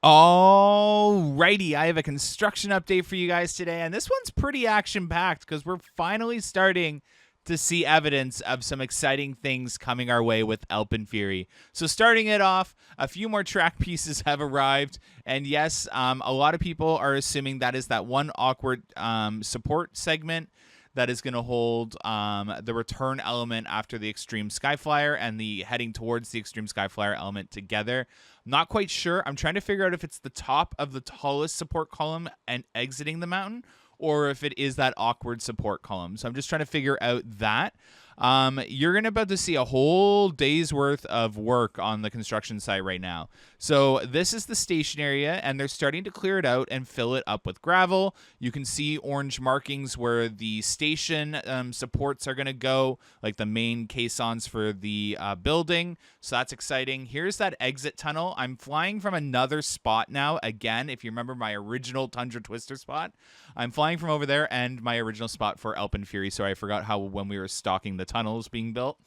Alrighty, I have a construction update for you guys today, and this one's pretty action-packed because we're finally starting to see evidence of some exciting things coming our way with AlpenFury. So starting it off, a few more track pieces have arrived, and yes, a lot of people are assuming that is that one awkward support segment that is going to hold the return element after the Extreme Skyflyer and the heading towards the Extreme Skyflyer element together. I'm not quite sure. I'm trying to figure out if it's the top of the tallest support column and exiting the mountain, or if it is that awkward support column. So I'm just trying to figure out that. You're going to about to see a whole day's worth of work on the construction site right now. So this is the station area, and they're starting to clear it out and fill it up with gravel. You can see orange markings where the station supports are going to go, like the main caissons for the building. So that's exciting. Here's that exit tunnel. I'm flying from another spot now. Again, if you remember my original Tundra Twister spot, I'm flying from over there and my original spot for AlpenFury. So I forgot how when we were stalking the tunnels being built.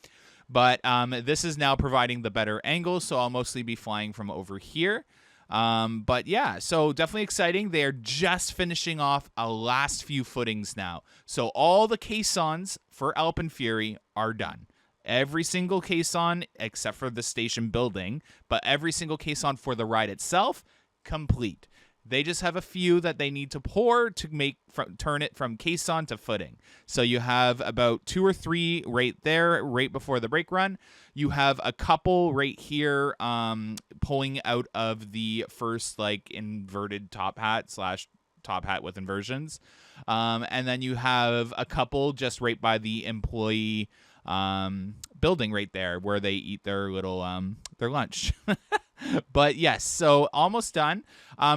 But this is now providing the better angle, so I'll mostly be flying from over here. But yeah, so definitely exciting. They are just finishing off a last few footings now. So all the caissons for AlpenFury are done. Every single caisson, except for the station building, but every single caisson for the ride itself, complete. They just have a few that they need to pour to turn it from caisson to footing. So you have about 2 or 3 right there, right before the brake run. You have a couple right here pulling out of the first like inverted top hat / top hat with inversions. And then you have a couple just right by the employee building right there where they eat their little their lunch. But yes, so almost done.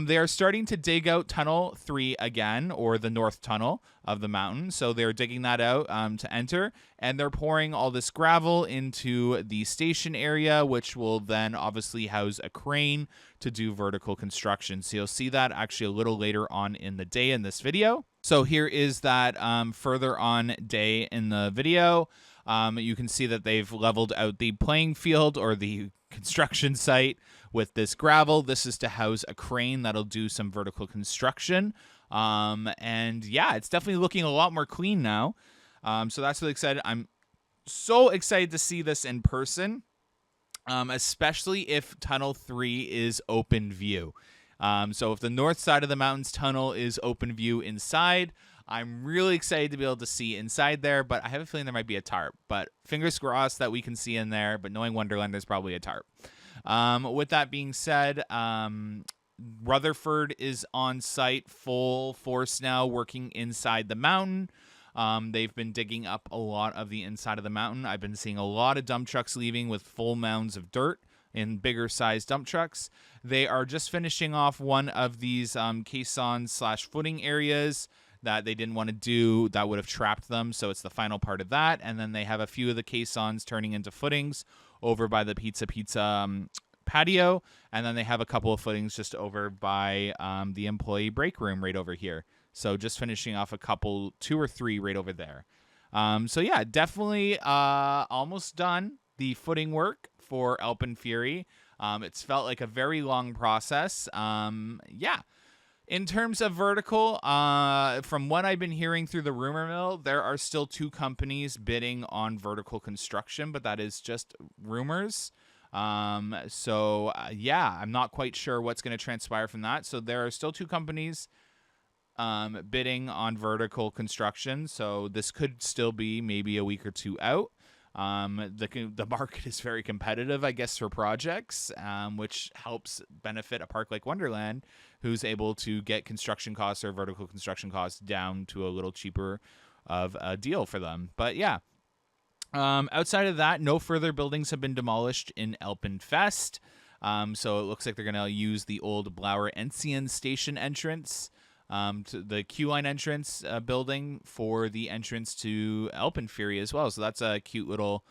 They are starting to dig out Tunnel 3 again, or the north tunnel of the mountain. So they're digging that out to enter, and they're pouring all this gravel into the station area, which will then obviously house a crane to do vertical construction. So you'll see that actually a little later on in the day in this video. So here is that further on day in the video. You can see that they've leveled out the playing field or the construction site with this gravel. This is to house a crane that'll do some vertical construction. And yeah, it's definitely looking a lot more clean now. So that's really exciting. I'm so excited to see this in person, especially if Tunnel 3 is open view. So if the north side of the mountain's tunnel is open view inside, I'm really excited to be able to see inside there, but I have a feeling there might be a tarp. But fingers crossed that we can see in there, but knowing Wonderland, there's probably a tarp. With that being said, Rutherford is on site full force now, working inside the mountain. They've been digging up a lot of the inside of the mountain. I've been seeing a lot of dump trucks leaving with full mounds of dirt in bigger sized dump trucks. They are just finishing off one of these caisson / footing areas that they didn't want to do that would have trapped them. So it's the final part of that. And then they have a few of the caissons turning into footings over by the Pizza patio. And then they have a couple of footings just over by the employee break room right over here. So just finishing off a couple, 2 or 3 right over there. So yeah, definitely almost done the footing work for AlpenFury. It's felt like a very long process. Yeah. In terms of vertical, from what I've been hearing through the rumor mill, there are still 2 companies bidding on vertical construction, but that is just rumors. So yeah, I'm not quite sure what's going to transpire from that. So there are still 2 companies bidding on vertical construction. So this could still be maybe a week or 2 out. The market is very competitive, I guess, for projects, which helps benefit a park like Wonderland, who's able to get construction costs or vertical construction costs down to a little cheaper of a deal for them. But yeah, outside of that, no further buildings have been demolished in AlpenFest. So it looks like they're going to use the old Blauer Enzian station entrance, to the Q-line entrance building for the entrance to AlpenFury as well. So that's a cute little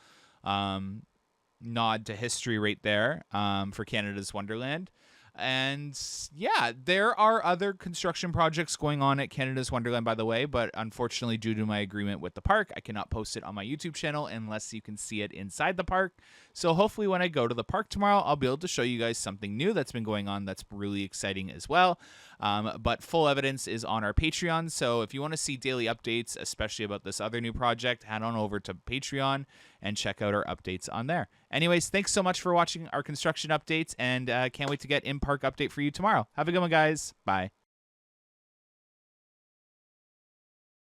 nod to history right there for Canada's Wonderland. And yeah, there are other construction projects going on at Canada's Wonderland, by the way, but unfortunately, due to my agreement with the park, I cannot post it on my YouTube channel unless you can see it inside the park. So hopefully when I go to the park tomorrow, I'll be able to show you guys something new that's been going on that's really exciting as well. But full evidence is on our Patreon. So if you want to see daily updates, especially about this other new project, head on over to Patreon and check out our updates on there. Anyways, thanks so much for watching our construction updates, and can't wait to get in-park update for you tomorrow. Have a good one, guys. Bye.